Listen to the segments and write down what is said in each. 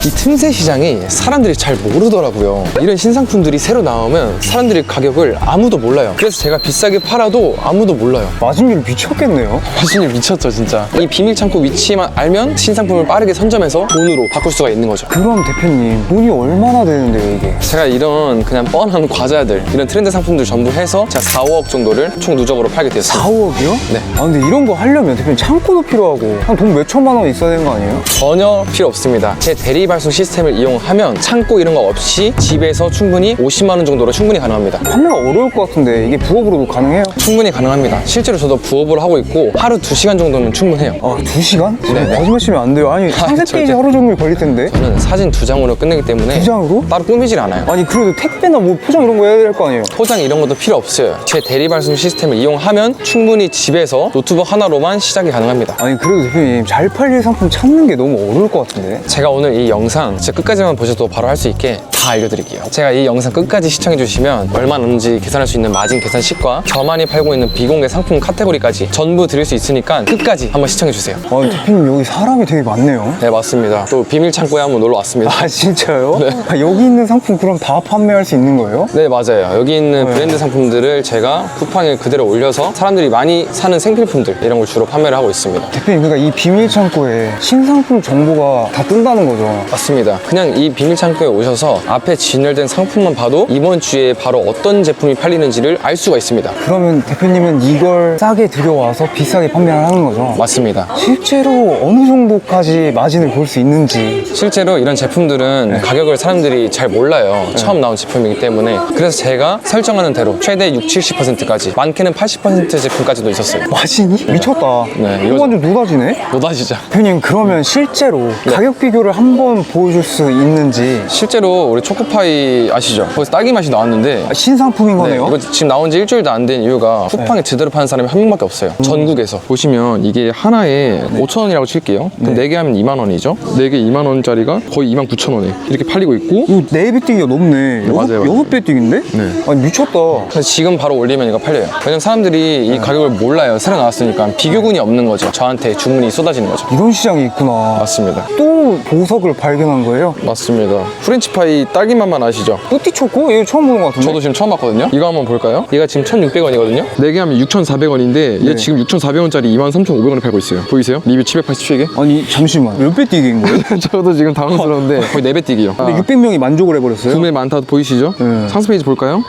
이 틈새 시장이 사람들이 잘 모르더라고요. 이런 신상품들이 새로 나오면 사람들이 가격을 아무도 몰라요. 그래서 제가 비싸게 팔아도 아무도 몰라요. 마진율 미쳤겠네요. 마진율 미쳤죠 진짜. 이 비밀 창고 위치만 알면 신상품을 빠르게 선점해서 돈으로 바꿀 수가 있는 거죠. 그럼 대표님 돈이 얼마나 되는데요 이게? 제가 이런 그냥 뻔한 과자들, 이런 트렌드 상품들 전부 해서 제가 4, 5억 정도를 총 누적으로 팔게 되었어요. 4, 5억이요? 네. 아 근데 이런 거 하려면 대표님 창고도 필요하고 한 돈 몇 천만 원 있어야 되는 거 아니에요? 전혀 필요 없습니다. 제 대리 발송 시스템을 이용하면 창고 이런 거 없이 집에서 충분히 50만 원 정도로 충분히 가능합니다. 판매가 어려울 것 같은데 이게 부업으로도 가능해요? 충분히 가능합니다. 실제로 저도 부업을 하고 있고 하루 2시간 정도면 충분해요. 아 2시간? 네네. 거짓말 치면 안 돼요. 아니 상세 절대. 페이지 하루 종일 걸릴 텐데. 저는 사진 2장으로 끝내기 때문에 2장으로? 따로 꾸미질 않아요. 아니 그래도 택배나 뭐 포장 이런 거 해야 될 거 아니에요? 포장 이런 것도 필요 없어요. 제 대리 발송 시스템을 이용하면 충분히 집에서 노트북 하나로만 시작이 가능합니다. 아니 그래도 대표님 잘 팔릴 상품 찾는 게 너무 어려울 것 같은데. 제가 오늘 이 영상 진짜 끝까지만 보셔도 바로 할 수 있게 다 알려드릴게요. 제가 이 영상 끝까지 시청해 주시면 얼마 남는지 계산할 수 있는 마진 계산식과 저만이 팔고 있는 비공개 상품 카테고리까지 전부 드릴 수 있으니까 끝까지 한번 시청해 주세요. 아니 대표님 여기 사람이 되게 많네요. 네 맞습니다. 또 비밀 창고에 한번 놀러 왔습니다. 아 진짜요? 아, 여기 있는 상품 그럼 다 판매할 수 있는 거예요? 네 맞아요. 여기 있는 브랜드 상품들을 제가 쿠팡에 그대로 올려서 사람들이 많이 사는 생필품들 이런 걸 주로 판매를 하고 있습니다. 대표님 그러니까 이 비밀 창고에 신상품 정보가 다 뜬다는 거죠? 맞습니다. 그냥 이 비밀 창고에 오셔서 앞에 진열된 상품만 봐도 이번 주에 바로 어떤 제품이 팔리는지를 알 수가 있습니다. 그러면 대표님은 이걸 싸게 들여와서 비싸게 판매를 하는 거죠? 맞습니다. 실제로 어느 정도까지 마진을 볼 수 있는지. 실제로 이런 제품들은 가격을 사람들이 잘 몰라요. 처음 나온 제품이기 때문에. 그래서 제가 설정하는 대로 최대 60, 70%까지 많게는 80% 제품까지도 있었어요. 마진이? 미쳤다. 네, 이거 완전 노다지네? 노다지죠. 대표님 그러면 실제로 가격 비교를 한번 보여줄 수 있는지. 실제로 우리 초코파이 아시죠? 거기서 딸기 맛이 나왔는데 아, 신상품인 거네요? 이거 지금 나온 지 일주일도 안 된 이유가 쿠팡에 제대로 파는 사람이 한 명밖에 없어요. 전국에서. 보시면 이게 하나에 5,000원이라고 칠게요. 그럼 4개 하면 2만 원이죠. 4개 2만 원짜리가 거의 29,000원에 이렇게 팔리고 있고 이거 4배 뛰기가 넘네. 맞아요. 6배 뛰기인데? 네. 아니 미쳤다. 그래서 지금 바로 올리면 이거 팔려요. 왜냐면 사람들이 이 가격을 몰라요. 새로 나왔으니까 비교군이 없는 거죠. 저한테 주문이 쏟아지는 거죠. 이런 시장이 있구나. 맞습니다. 또 보석을 발견한 거예요? 맞습니다. 프렌치파이 딸기 맛만 아시죠? 뿌띠초코? 이거 처음 보는 것 같은데? 저도 지금 처음 봤거든요. 이거 한번 볼까요? 얘가 지금 1,600원이거든요. 4개 하면 6,400원인데 얘 네. 지금 6,400원짜리 23,500원에 팔고 있어요. 보이세요? 리뷰 787개? 아니 잠시만 몇 배 뛰기인 거예요? 저도 지금 당황스러운데 거의 4배 뛰기요. 근데 600명이 만족을 해버렸어요? 구매 많다 보이시죠? 네. 상세 페이지 볼까요?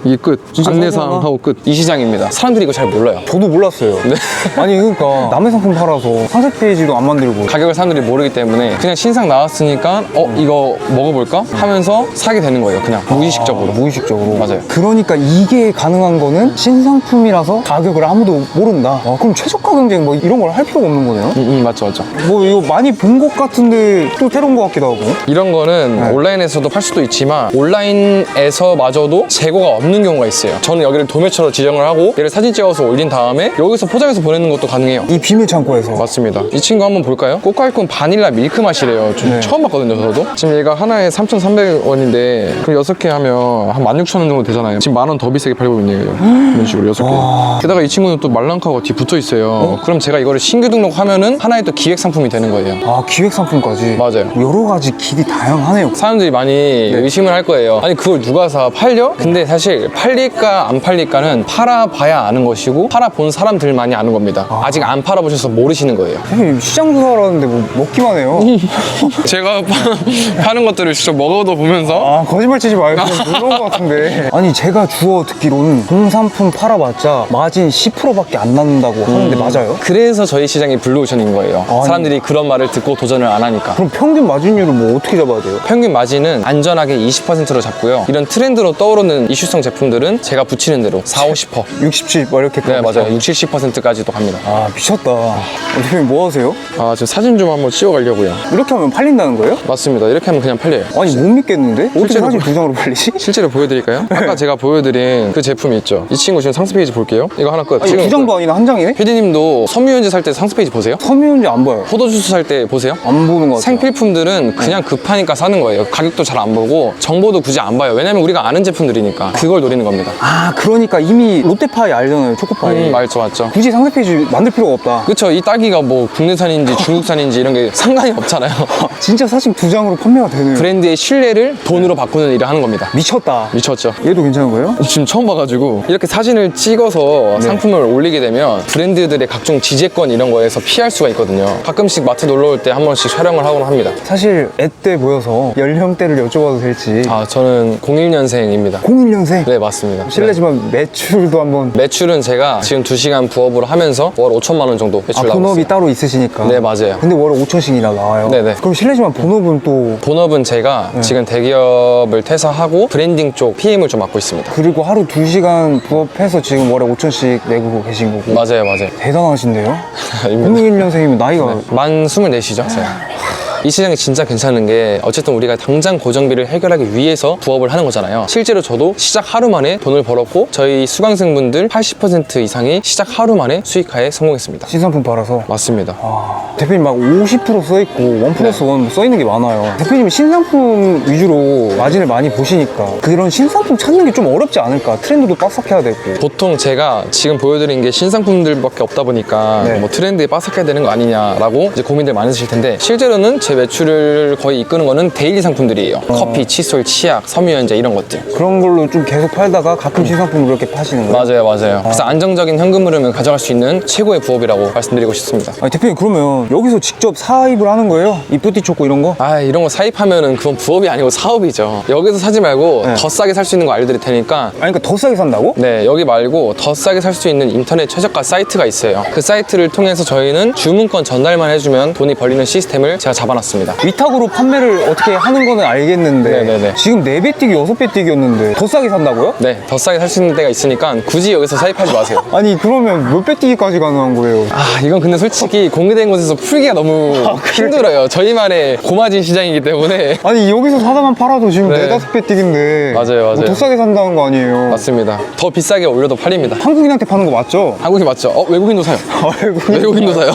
이게 끝. 진짜 안내사항 설명하나? 하고 끝. 이 시장입니다. 사람들이 이거 잘 몰라요. 저도 몰랐어요. 네. 아니 그러니까 남의 상품 팔아서 상세 페이지도 안 만들고. 가격을 사람들이 모르기 때문에 그냥 신상 나왔으니까 이거 먹어볼까? 하면서 사게 되는 거예요. 그냥 무의식적으로. 무의식적으로. 맞아요. 그러니까 이게 가능한 거는 신상품이라서 가격을 아무도 모른다. 아, 그럼 최저가 경쟁 뭐 이런 걸 할 필요가 없는 거네요? 맞죠, 맞죠. 뭐 이거 많이 본 것 같은데 또 새로운 것 같기도 하고. 이런 거는 온라인에서도 팔 수도 있지만 온라인에서마저도 재고가 없는 경우가 있어요. 저는 여기를 도매처로 지정을 하고 얘를 사진 찍어서 올린 다음에 여기서 포장해서 보내는 것도 가능해요. 이 비밀 창고에서. 맞습니다. 이 친구 한번 볼까요? 꼬깔콘 바닐라 밀크 맛이래요. 저 처음 봤거든요, 저도. 지금 얘가 하나에 3,300원인데 그럼 6개 하면 한 16,000원 정도 되잖아요. 지금 10,000원 더 비싸게 팔고 있네요. 이런 식으로 6개. 게다가 이 친구는 또 말랑카가 뒤에 붙어 있어요. 그럼 제가 이거를 신규 등록하면은 하나의 또 기획 상품이 되는 거예요. 아 기획 상품까지. 맞아요. 여러 가지 길이 다양하네요. 사람들이 많이 의심을 할 거예요. 아니 그걸 누가 사? 팔려? 근데 사실 팔릴까 안 팔릴까는 팔아봐야 아는 것이고 팔아본 사람들만이 아는 겁니다. 아직 안 팔아보셔서 모르시는 거예요. 형님 시장 조사하라는데 뭐 먹기만 해요. 제가 파는 것들을 직접 먹어도 보면서 아 거짓말 치지 말고 그런 것 같은데. 아니 제가 주워 듣기로는 공산품 팔아봤자 마진 10%밖에 안 남는다고 하는데 맞아요? 그래서 저희 시장이 블루오션인 거예요. 아니. 사람들이 그런 말을 듣고 도전을 안 하니까. 그럼 평균 마진율을 뭐 어떻게 잡아야 돼요? 평균 마진은 안전하게 20%로 잡고요. 이런 트렌드로 떠오르는 이슈성 제품들은 제가 붙이는 대로 4, 50%. 67, 뭐 이렇게. 네, 맞아요. 60, 70%까지도 갑니다. 아 미쳤다. 대표님 뭐 하세요? 아, 지금 사진 좀 한번 찍어가려고요. 이렇게 하면 팔린다는 거예요? 맞습니다. 이렇게 하면 그냥 팔려요. 아니 못 믿겠는데? 어떻게 실제로 사진 2장으로 팔리지? 실제로 보여드릴까요? 아까 제가 보여드린 그 제품이 있죠. 이 친구 지금 상세 페이지 볼게요. 이거 하나 끝. 아니 지금 2장도 아니라 한 장이네? 피디님도 섬유유연제 살 때 상세 페이지 보세요? 섬유유연제 안 봐요. 포도주스 살 때 보세요? 안 보는 것 같아요. 생필품들은 그냥 급하니까 사는 거예요. 가격도 잘 안 보고 정보도 굳이 안 봐요. 왜냐면 우리가 아는 제품들이니까. 그걸 그걸 노리는 겁니다. 아, 그러니까 이미 롯데파이 알잖아요, 초코파이. 맞죠, 맞죠. 굳이 상세 페이지 만들 필요가 없다. 그쵸. 이 딸기가 뭐 국내산인지 중국산인지 이런 게 상관이 없잖아요. 진짜 사실 2장으로 판매가 되네요. 브랜드의 신뢰를 돈으로 바꾸는 일을 하는 겁니다. 미쳤다. 미쳤죠. 얘도 괜찮은 거예요? 지금 처음 봐가지고 이렇게 사진을 찍어서 상품을 올리게 되면 브랜드들의 각종 지재권 이런 거에서 피할 수가 있거든요. 가끔씩 마트 놀러 올 때 한 번씩 촬영을 하곤 합니다. 사실 애 때 보여서 연령대를 여쭤봐도 될지. 아, 저는 01년생입니다. 01년생? 네, 맞습니다. 실례지만 매출도 한번. 매출은 제가 지금 2시간 부업으로 하면서 월 5천만 원 정도 매출 나오고 본업이 있어요. 따로 있으시니까. 네, 맞아요. 근데 월에 5천씩이나 나와요. 네네. 그럼 실례지만 본업은 또. 본업은 제가 지금 대기업을 퇴사하고 브랜딩 쪽 PM을 좀 맡고 있습니다. 그리고 하루 2시간 부업해서 지금 월에 5천씩 내고 계신 거고. 맞아요, 맞아요. 대단하신데요? 입니다. 01년생이면 나이가. 만 24시죠? 이 시장이 진짜 괜찮은 게 어쨌든 우리가 당장 고정비를 해결하기 위해서 부업을 하는 거잖아요. 실제로 저도 시작 하루 만에 돈을 벌었고 저희 수강생분들 80% 이상이 시작 하루 만에 수익화에 성공했습니다. 신상품 팔아서. 맞습니다. 대표님 막 50% 써있고 1+1 써있는 게 많아요. 대표님이 신상품 위주로 마진을 많이 보시니까 그런 신상품 찾는 게 좀 어렵지 않을까? 트렌드도 빠삭해야 되고. 보통 제가 지금 보여드린 게 신상품들밖에 없다 보니까 네. 뭐 트렌드에 빠삭해야 되는 거 아니냐라고 이제 고민들 많으실 텐데 실제로는 제 매출을 거의 이끄는 거는 데일리 상품들이에요. 커피, 칫솔, 치약, 섬유유연제 이런 것들. 그런 걸로 좀 계속 팔다가 가끔 신상품으로 이렇게 파시는 거예요? 맞아요, 맞아요. 그래서 안정적인 현금 흐름을 가져갈 수 있는 최고의 부업이라고 말씀드리고 싶습니다. 아니 대표님 그러면 여기서 직접 사입을 하는 거예요? 이 뿌띠 초코 이런 거? 아, 이런 거 사입하면은 그건 부업이 아니고 사업이죠. 여기서 사지 말고 네. 더 싸게 살 수 있는 거 알려드릴 테니까 아니 그러니까 더 싸게 산다고? 네, 여기 말고 더 싸게 살 수 있는 인터넷 최저가 사이트가 있어요. 그 사이트를 통해서 저희는 주문권 전달만 해주면 돈이 벌리는 시스템을 제가 잡아놨습니다. 위탁으로 판매를 어떻게 하는 거는 알겠는데 네네네. 지금 4배 뛰기 6배 뛰기였는데 더 싸게 산다고요? 네, 더 싸게 살 수 있는 데가 있으니까 굳이 여기서 사입하지 마세요. 아니 그러면 몇 배 뛰기까지 가능한 거예요? 아, 이건 근데 솔직히 공개된 곳에서 풀기가 너무 힘들어요. 저희만의 고마진 시장이기 때문에. 아니 여기서 사다만 팔아도 지금 네. 4-5배 뛰기인데 맞아요, 맞아요. 뭐더 싸게 산다는 거 아니에요? 맞습니다. 더 비싸게 올려도 팔립니다. 한국인한테 파는 거 맞죠? 한국이 맞죠? 외국인도 사요. 외국인도 사요.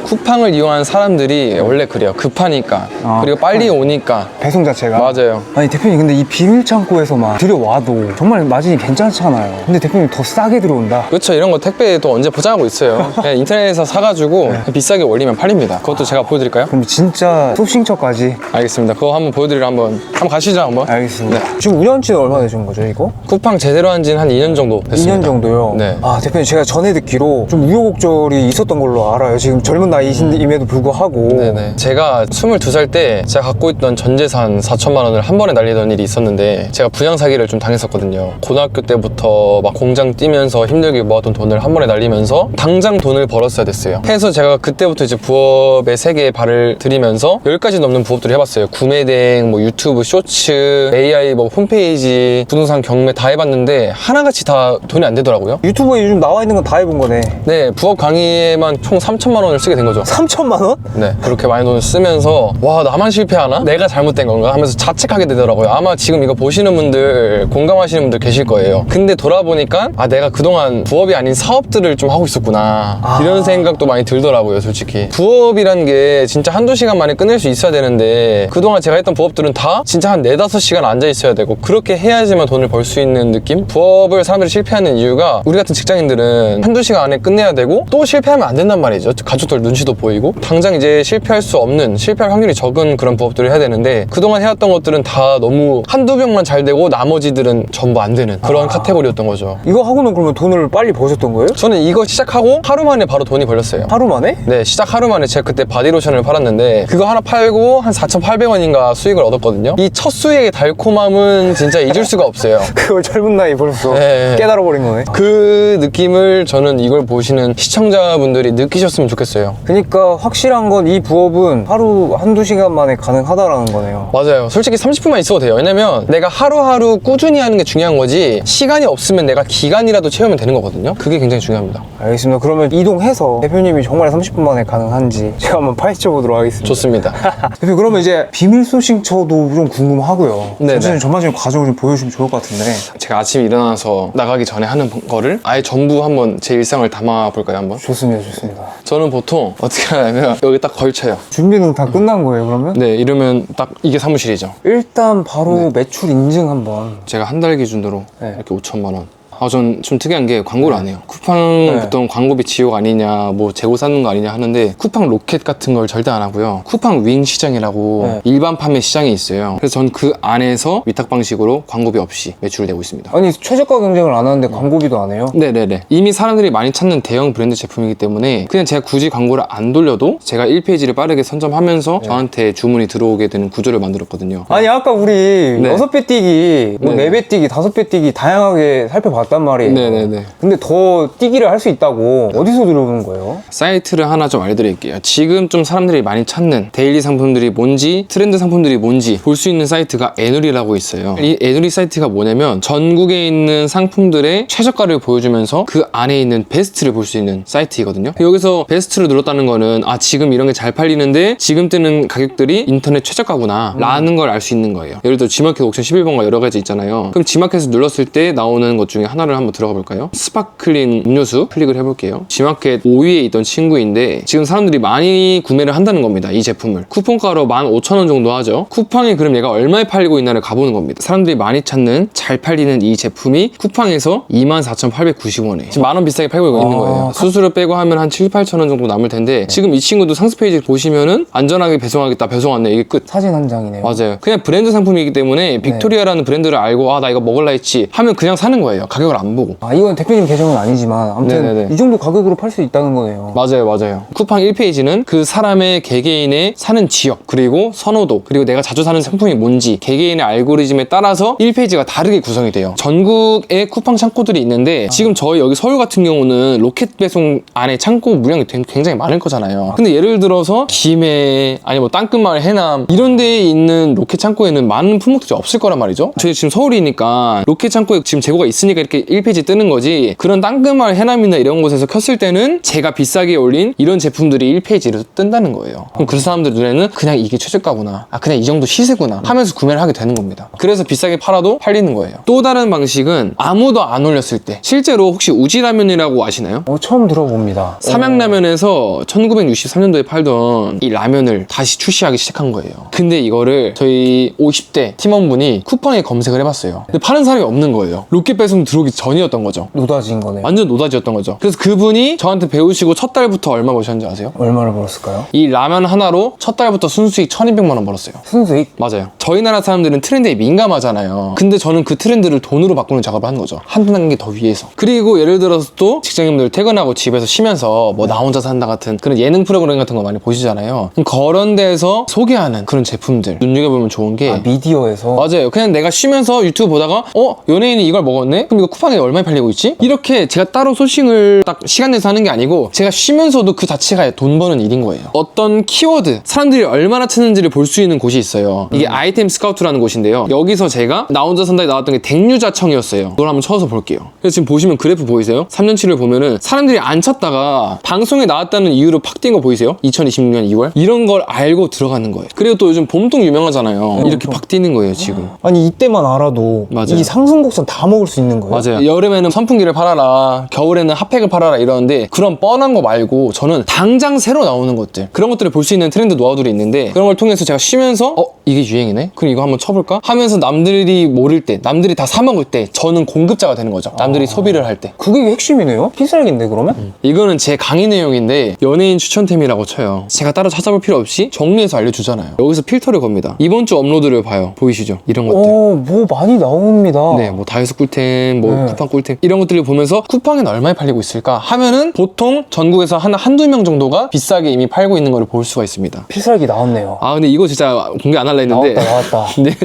쿠팡을 이용한 사람들이 원래 그래요. 급하니까. 그리고 빨리 오니까. 배송 자체가? 맞아요. 아니 대표님 근데 이 비밀 창고에서만 들여와도 정말 마진이 괜찮잖아요. 근데 대표님 더 싸게 들어온다. 그렇죠. 이런 거 택배 또 언제 포장하고 있어요. 그냥 인터넷에서 사가지고 비싸게 올리면 팔립니다. 그것도 제가 보여드릴까요? 그럼 진짜 소싱처까지. 알겠습니다. 그거 한번 보여드리러 한번 가시죠, 한번. 알겠습니다. 지금 운영치는 얼마 되신 거죠 이거? 쿠팡 제대로 한 지는 한 2년 정도 됐습니다. 2년 정도요? 네. 아 대표님 제가 전에 듣기로 좀 우여곡절이 있었던 걸로 알아요. 지금 젊은 나이임에도 불구하고. 네네. 제가 22살 때 제가 갖고 있던 전 재산 4천만 원을 한 번에 날리던 일이 있었는데 제가 분양 사기를 좀 당했었거든요. 고등학교 때부터 막 공장 뛰면서 힘들게 모았던 돈을 한 번에 날리면서 당장 돈을 벌었어야 됐어요. 해서 제가 그때부터 이제 부업의 세계에 발을 들이면서 10가지 넘는 부업들을 해봤어요. 구매대행, 뭐 유튜브 쇼츠, AI 뭐 홈페이지, 부동산 경매 다 해봤는데 하나같이 다 돈이 안 되더라고요. 유튜브에 요즘 나와 있는 건 다 해본 거네. 네, 부업 강의에만 총 3천만 원을 쓰게 된 거죠. 3천만 원? 네, 그렇게 많이 돈을 쓰면서 와, 나만 실패하나? 내가 잘못된 건가? 하면서 자책하게 되더라고요. 아마 지금 이거 보시는 분들 공감하시는 분들 계실 거예요. 근데 돌아보니까 아, 내가 그동안 부업이 아닌 사업들을 좀 하고 있었구나 이런 생각도 많이 들더라고요. 솔직히 부업이란 게 진짜 한두 시간 만에 끝낼 수 있어야 되는데 그동안 제가 했던 부업들은 다 진짜 한 4-5시간 앉아 있어야 되고 그렇게 해야지만 돈을 벌 수 있는 느낌? 부업을 사람들이 실패하는 이유가 우리 같은 직장인들은 한두 시간 안에 끝내야 되고 또 실패하면 안 된단 말이죠. 가족들 눈치도 보이고 당장 이제 실패할 수 없는, 실패할 확률이 적은 그런 부업들을 해야 되는데 그동안 해왔던 것들은 다 너무 한두 병만 잘 되고 나머지들은 전부 안 되는 그런 카테고리였던 거죠. 이거 하고는 그러면 돈을 빨리 버셨던 거예요? 저는 이거 시작하고 하루 만에 바로 돈이 벌렸어요. 하루 만에? 네, 시작 하루 만에 제가 그때 바디로션을 팔았는데 그거 하나 팔고 한 4,800원인가 수익을 얻었거든요. 이 첫 수익의 달콤함은 진짜 잊을 수가 없어요. 그걸 젊은 나이 벌써 네. 깨달아버린 거네. 그 느낌을 저는 이걸 보시는 시청자분들이 느끼셨으면 좋겠어요. 그러니까 확실한 건 이 부업은 하루 한두 시간 만에 가능하다라는 거네요. 맞아요. 솔직히 30분만 있어도 돼요. 왜냐면 내가 하루하루 꾸준히 하는 게 중요한 거지 시간이 없으면 내가 기간이라도 채우면 되는 거거든요. 그게 굉장히 중요합니다. 알겠습니다. 그러면 이동해서 대표님이 정말 30분 만에 가능한지 제가 한번 파헤쳐 보도록 하겠습니다. 좋습니다. 대표 그러면 이제 비밀 소싱처도 좀 궁금하고요. 네네. 사실 전반적인 과정을 좀 보여주시면 좋을 것 같은데. 제가 아침에 일어나서 나가기 전에 하는 거를 아예 전부 한번 제 일상을 담아볼까요, 한번? 좋습니다. 좋습니다. 저는 보통 어떻게 하냐면 여기 딱 걸쳐요. 준비는 다 다 끝난 거예요, 그러면? 네, 이러면 딱 이게 사무실이죠. 일단 바로 매출 인증 한번. 제가 한 달 기준으로 네. 이렇게 5천만 원. 전 좀 특이한 게 광고를 안 해요. 쿠팡 보통 광고비 지옥 아니냐, 뭐 재고 쌓는 거 아니냐 하는데 쿠팡 로켓 같은 걸 절대 안 하고요. 쿠팡 윙 시장이라고 일반 판매 시장이 있어요. 그래서 전 그 안에서 위탁 방식으로 광고비 없이 매출을 내고 있습니다. 아니, 최저가 경쟁을 안 하는데 광고비도 안 해요? 네네네. 이미 사람들이 많이 찾는 대형 브랜드 제품이기 때문에 그냥 제가 굳이 광고를 안 돌려도 제가 1페이지를 빠르게 선점하면서 저한테 주문이 들어오게 되는 구조를 만들었거든요. 아니, 아까 우리 네. 6배 뛰기, 뭐 네. 4배 뛰기, 5배 뛰기 다양하게 살펴봤단 말이에요. 네네네. 근데 더 뛰기를 할 수 있다고 어디서 들어오는 거예요? 사이트를 하나 좀 알려드릴게요. 지금 좀 사람들이 많이 찾는 데일리 상품들이 뭔지, 트렌드 상품들이 뭔지 볼 수 있는 사이트가 에누리라고 있어요. 이 에누리 사이트가 뭐냐면 전국에 있는 상품들의 최저가를 보여주면서 그 안에 있는 베스트를 볼 수 있는 사이트이거든요. 여기서 베스트를 눌렀다는 거는 지금 이런 게 잘 팔리는데 지금 뜨는 가격들이 인터넷 최저가구나 라는 걸 알 수 있는 거예요. 예를 들어 G마켓 옥션 11번가 여러 가지 있잖아요. 그럼 G마켓을 눌렀을 때 나오는 것 중에 하나를 한번 들어가 볼까요? 스파클린 음료수 클릭을 해볼게요. G마켓 5위에 있던 친구인데 지금 사람들이 많이 구매를 한다는 겁니다. 이 제품을. 쿠폰가로 15,000원 정도 하죠. 쿠팡이 그럼 얘가 얼마에 팔리고 있나를 가보는 겁니다. 사람들이 많이 찾는 잘 팔리는 이 제품이 쿠팡에서 24,890원에 지금 만원 비싸게 팔고 있는 거예요. 수수료 빼고 하면 한 7, 8,000원 정도 남을 텐데 지금 이 친구도 상세 페이지 보시면은 안전하게 배송하겠다, 배송 안내, 이게 끝. 사진 한 장이네요. 맞아요. 그냥 브랜드 상품이기 때문에 빅토리아라는 브랜드를 알고 나 이거 먹을라 했지 하면 그냥 사는 거예요. 가격을 안 보고. 이건 대표님 계정은 아니지만 아무튼 네네네. 이 정도 가격으로 팔 수 있다는 거네요. 맞아요. 쿠팡 1페이지는 그 사람의 개개인의 사는 지역, 그리고 선호도, 그리고 내가 자주 사는 상품이 뭔지 개개인의 알고리즘에 따라서 1페이지가 다르게 구성이 돼요. 전국에 쿠팡 창고들이 있는데 지금 저희 여기 서울 같은 경우는 로켓 배송 안에 창고 물량이 굉장히 많을 거잖아요. 근데 예를 들어서 김해, 아니 뭐 땅끝마을, 해남 이런 데에 있는 로켓 창고에는 많은 품목들이 없을 거란 말이죠. 저희 지금 서울이니까 로켓 창고에 지금 재고가 있으니까 이렇게 1페이지 뜨는 거지, 그런 땅끝마을, 해남이나 이런 곳에서 켰을 때는 제가 비싸게 올린 이런 제품들이 1페이지로 뜬다는 거예요. 그럼 그 사람들 눈에는 그냥 이게 최저가구나, 그냥 이 정도 시세구나 하면서 구매를 하게 되는 겁니다. 그래서 비싸게 팔아도 팔리는 거예요. 또 다른 방식은 아무도 안 올렸을 때, 실제로 혹시 우지라면이라고 아시나요? 처음 들어봅니다. 삼양라면에서 1963년도에 팔던 이 라면을 다시 출시하기 시작한 거예요. 근데 이거를 저희 50대 팀원분이 쿠팡에 검색을 해봤어요. 근데 파는 사람이 없는 거예요. 로켓 배송 들어오기 전이었던 거죠. 노다지인 거네. 완전 노다지였던 거죠. 그래서 그분이 저한테 배우시고 첫 달부터 얼마 버셨는지 아세요? 얼마를 벌었을까요? 이 라면 하나로 첫 달부터 순수익 1,200만 원 벌었어요. 순수익? 맞아요. 저희 나라 사람들은 트렌드에 민감하잖아요. 근데 저는 그 트렌드를 돈으로 바꾸는 작업을 하는 거죠. 한 단계 더 위에서. 그리고 예를 들어서 또 직장인분들 퇴근하고 집에서 쉬면서 뭐 나 혼자 산다 같은 그런 예능 프로그램 같은 거 많이 보시잖아요. 그런 데에서 소개하는 그런 제품들 눈여겨보면 좋은 게 미디어에서? 맞아요. 그냥 내가 쉬면서 유튜브 보다가 연예인이 이걸 먹었네? 그럼 이거 쿠팡에 얼마에 팔리고 있지? 이렇게 제가 따로 소싱을 딱 시간 내서 하는 게 아니고 제가 쉬면서도 그 자체가 돈 버는 일인 거예요. 어떤 키워드, 사람들이 얼마나 찾는지를 볼 수 있는 곳이 있어요. 이게 아이템 스카우트라는 곳인데요. 여기서 제가 나 혼자 산다에 나왔던 게 댕유자청이었어요. 이걸 한번 쳐서 볼게요. 그래서 지금 보시면 그래프 보이세요? 3년치를 보면은 사람들이 안 찾다가 방송에 나왔다는 이유로 팍 뛴 거 보이세요? 2026년 2월? 이런 걸 알고 들어가는 거예요. 그리고 또 요즘 봄동 유명하잖아요. 이렇게 팍 뛰는 거예요, 지금. 아니 이때만 알아도 맞아요. 이 상승곡선 다 먹을 수 있는 거예요? 맞아요. 여름에는 선풍기를 팔아라, 겨울에는 핫팩을 팔아라 이러는데 그런 뻔한 거 말고 저는 당장 새로 나오는 것들, 그런 것들을 볼 수 있는 트렌드 노하우들이 있는데 그런 걸 통해서 제가 쉬면서 이게 유행이네? 그럼 이거 한번 쳐볼까? 하면서 남들이 모를 때, 남들이 다 사 먹을 때 저는 공급자가 되는 거죠. 남들이 소비를 할 때. 그게 핵심이네요? 필살기인데 그러면? 이거는 제 강의 내용인데 연예인 추천템이라고 쳐요. 제가 따로 찾아볼 필요 없이 정리해서 알려주잖아요. 여기서 필터를 겁니다. 이번 주 업로드를 봐요. 보이시죠? 이런 것들. 뭐 많이 나옵니다. 네, 뭐 다이소 꿀템, 뭐 쿠팡 꿀템 이런 것들을 보면서 쿠팡에는 얼마에 팔리고 있을까 하면은 보통 전국에서 한두 명 정도가 비싸게 이미 팔고 있는 걸 볼 수가 있습니다. 필살기 나왔네요. 근데 이거 진짜 공개 안 할라 했는데 나왔다. 네.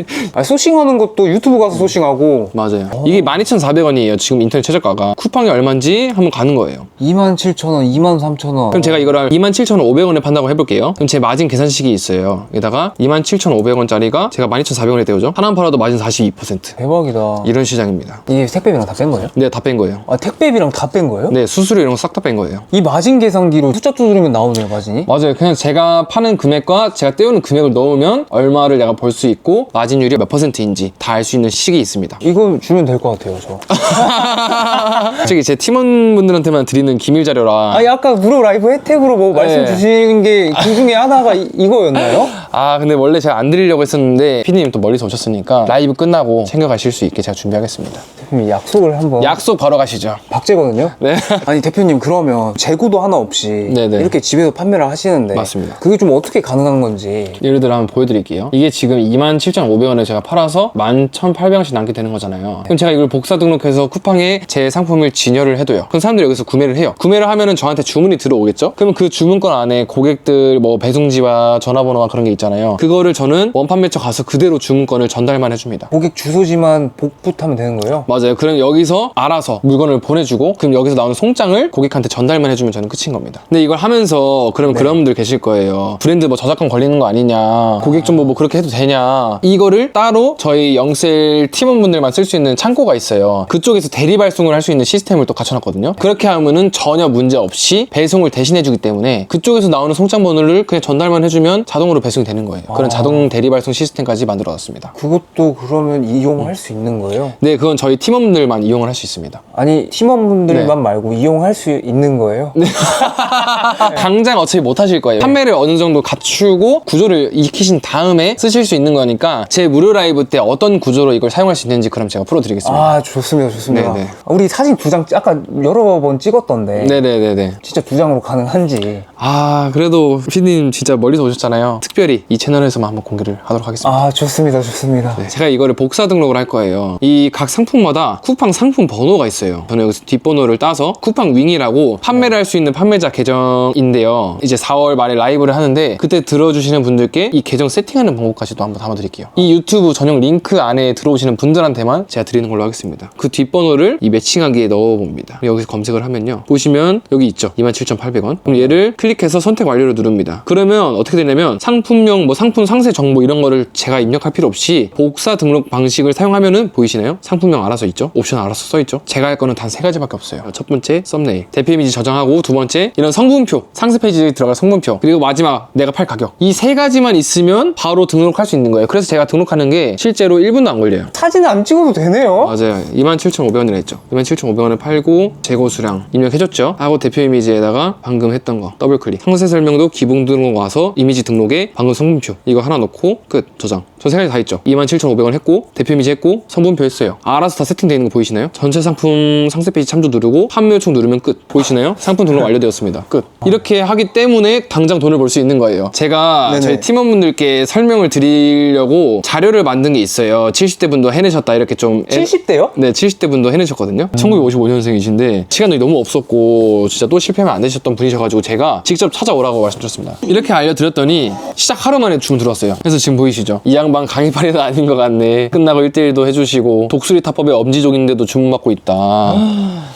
소싱하는 것도 유튜브 가서 소싱하고 맞아요. 이게 12,400원이에요. 지금 인터넷 최저가가. 쿠팡이 얼마인지 한번 가는 거예요. 27,000원, 23,000원. 그럼 제가 이거를 27,500원에 판다고 해볼게요. 그럼 제 마진 계산식이 있어요. 여기다가 27,500원짜리가 제가 12,400원에 떼오죠. 하나만 팔아도 마진 42%. 대박이다. 이런 시장입니다. 이게 택배비랑 다 뺀 거예요? 네, 다 뺀 거예요. 택배비랑 다 뺀 거예요? 네, 수수료 이런 거 싹 다 뺀 거예요. 이 마진 계산기로 숫자 두드리면 나오네요, 마진이? 맞아요. 그냥 제가 파는 금액과 제가 떼우는 금액을 넣으면 얼마 얼마를 내가 벌 수 있고 마진율이 몇 %인지 다 알 수 있는 식이 있습니다. 이거 주면 될 것 같아요, 저. 솔직히 제 팀원분들한테만 드리는 기밀 자료라. 아니, 아까 무료 라이브 혜택으로 뭐 말씀 네. 주시는 게 그 중에 하나가 이거였나요? 아 근데 원래 제가 안 드리려고 했었는데 피디님 또 멀리서 오셨으니까 라이브 끝나고 챙겨가실 수 있게 제가 준비하겠습니다. 대표님, 약속을 한번. 약속 바로 가시죠. 박제거든요? 네. 아니, 대표님, 그러면 재고도 하나 없이 네네. 이렇게 집에서 판매를 하시는데. 맞습니다. 그게 좀 어떻게 가능한 건지. 예를 들어 한번 보여드릴게요. 이게 지금 27,500원에 제가 팔아서 11,800원씩 남게 되는 거잖아요. 그럼 제가 이걸 복사 등록해서 쿠팡에 제 상품을 진열을 해둬요. 그럼 사람들이 여기서 구매를 해요. 구매를 하면은 저한테 주문이 들어오겠죠? 그러면 그 주문건 안에 고객들 뭐 배송지와 전화번호와 그런 게 있잖아요. 그거를 저는 원판매처 가서 그대로 주문건을 전달만 해줍니다. 고객 주소지만 복붙하면 되는 거예요? 맞아요. 그럼 여기서 알아서 물건을 보내주고 그럼 여기서 나오는 송장을 고객한테 전달만 해주면 저는 끝인 겁니다. 근데 이걸 하면서 그럼 그런 분들 계실 거예요. 브랜드 뭐 저작권 걸리는 거 아니냐, 고객 정보 뭐 그렇게 해도 되냐. 이거를 따로 저희 영셀 팀원분들만 쓸 수 있는 창고가 있어요. 그쪽에서 대리 발송을 할 수 있는 시스템을 또 갖춰놨거든요. 그렇게 하면은 전혀 문제 없이 배송을 대신해주기 때문에 그쪽에서 나오는 송장 번호를 그냥 전달만 해주면 자동으로 배송이 되는 거예요. 그런 자동 대리 발송 시스템까지 만들어놨습니다. 그것도 그러면 이용할 수 있는 거예요? 네, 그건 저희 팀원분들만 이용을 할 수 있습니다. 아니, 팀원분들만 네. 말고 이용할 수 있는 거예요? 당장 어차피 못 하실 거예요. 판매를 어느 정도 갖추고 구조를 익히신 다음에 쓰실 수 있는 거니까 제 무료 라이브 때 어떤 구조로 이걸 사용할 수 있는지 그럼 제가 풀어드리겠습니다. 아, 좋습니다, 좋습니다. 네네. 우리 사진 2장 아까 여러 번 찍었던데. 네네네네. 진짜 2장으로 가능한지. 아 그래도 피디님 진짜 멀리서 오셨잖아요. 특별히 이 채널에서만 한번 공개를 하도록 하겠습니다. 아, 좋습니다, 좋습니다. 네, 제가 이거를 복사 등록을 할 거예요. 이 각 상품마다 쿠팡 상품 번호가 있어요. 저는 여기서 뒷번호를 따서 쿠팡 윙이라고 판매를 할 수 있는 판매자 계정인데요. 이제 4월 말에 라이브를 하는데 그때 들어주시는 분들께 이 계정 세팅하는 방법까지도 한번 담아드릴게요. 이 유튜브 전용 링크 안에 들어오시는 분들한테만 제가 드리는 걸로 하겠습니다. 그 뒷번호를 이 매칭하기에 넣어봅니다. 여기서 검색을 하면요. 보시면 여기 있죠. 27,800원. 그럼 얘를 클릭해서 선택 완료를 누릅니다. 그러면 어떻게 되냐면 상품명, 뭐 상품 상세 정보 이런 거를 제가 입력할 필요 없이 복사 등록 방식을 사용하면은 보이시나요? 상품명 알아서 있죠? 옵션 알아서 써있죠? 제가 할 거는 단 3가지밖에 없어요. 첫 번째 썸네일, 대표 이미지 저장하고 두 번째 이런 성분표, 상세 페이지에 들어갈 성분표, 그리고 마지막 내가 팔 가격. 이 3가지만 있으면 바로 등록할 수 있는 거예요. 그래서 제가 등록하는 게 실제로 1분도 안 걸려요. 사진 안 찍어도 되네요? 맞아요. 27,500원이라 했죠. 27,500원을 팔고 재고 수량 입력해줬죠. 하고 대표 이미지에다가 방금 했던 거 더블 클릭. 상세 설명도 기본 등록 와서 이미지 등록에 방금 성분표 이거 하나 넣고 끝. 저장. 저 3가지 다 했죠. 27,500원 했고 대표 이미지 했고 성분표 했어요. 알아서 다 세팅되어 있는 거 보이시나요? 전체 상품 상세 페이지 참조 누르고 판매 요청 누르면 끝. 보이시나요? 상품 등록 완료되었습니다. 끝. 이렇게 하기 때문에 당장 돈을 벌 수 있는 거예요. 제가 네네. 저희 팀원분들께 설명을 드리려고 자료를 만든 게 있어요. 70대 분도 해내셨다 이렇게 좀 70대요? 네, 70대 분도 해내셨거든요. 1955년생이신데 시간이 너무 없었고 진짜 또 실패하면 안 되셨던 분이셔가지고 제가 직접 찾아오라고 말씀드렸습니다. 이렇게 알려드렸더니 시작 하루 만에 주문 들어왔어요. 그래서 지금 보이시죠? 이 양반 강의팔이도 아닌 것 같네. 끝나고 1대1도 해주시고 독수리 타법의 엄지족인데도 주문받고 있다.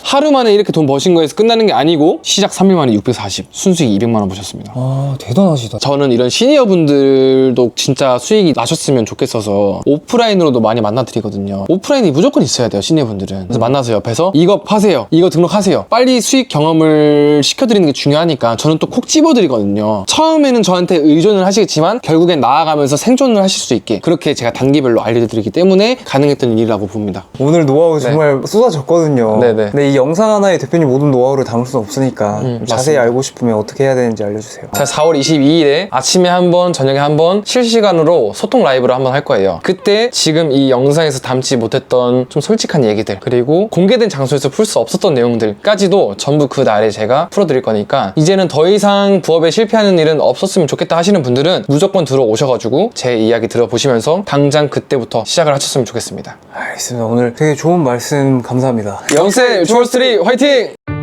하루 만에 이렇게 돈 버신 거에서 끝나는 게 아니고 시작 3일 만에 640, 순수익 200만 원 버셨습니다. 아, 대단하시다. 저는 이런 시니어 분들도 진짜 수익이 나셨으면 좋겠어서 오프라인으로도 많이 만나드리거든요. 오프라인이 무조건 있어야 돼요, 시니어 분들은. 그래서 만나서 옆에서 이거 파세요, 이거 등록하세요. 빨리 수익 경험을 시켜드리는 게 중요하니까 저는 또 콕 집어드리거든요. 처음에는 저한테 의존을 하시겠지만 결국엔 나아가면서 생존을 하실 수 있게 그렇게 제가 단계별로 알려드리기 때문에 가능했던 일이라고 봅니다. 오늘 노하우 정말 쏟아졌거든요. 네네. 근데 이 영상 하나에 대표님 모든 노하우를 담을 수는 없으니까 좀 자세히 맞습니다. 알고 싶으면 어떻게 해야 되는지 알려주세요. 자, 4월 22일에 아침에 한 번, 저녁에 한 번 실시간으로 소통 라이브를 한번 할 거예요. 그때 지금 이 영상에서 담지 못했던 좀 솔직한 얘기들 그리고 공개된 장소에서 풀 수 없었던 내용들까지도 전부 그 날에 제가 풀어드릴 거니까 이제는 더 이상 부업에 실패하는 일은 없었으면 좋겠다 하시는 분들은 무조건 들어오셔가지고 제 이야기 들어보시면서 당장 그때부터 시작을 하셨으면 좋겠습니다. 알겠습니다. 오늘 되게 좋은 말씀 감사합니다. 영세 주얼스트리 화이팅!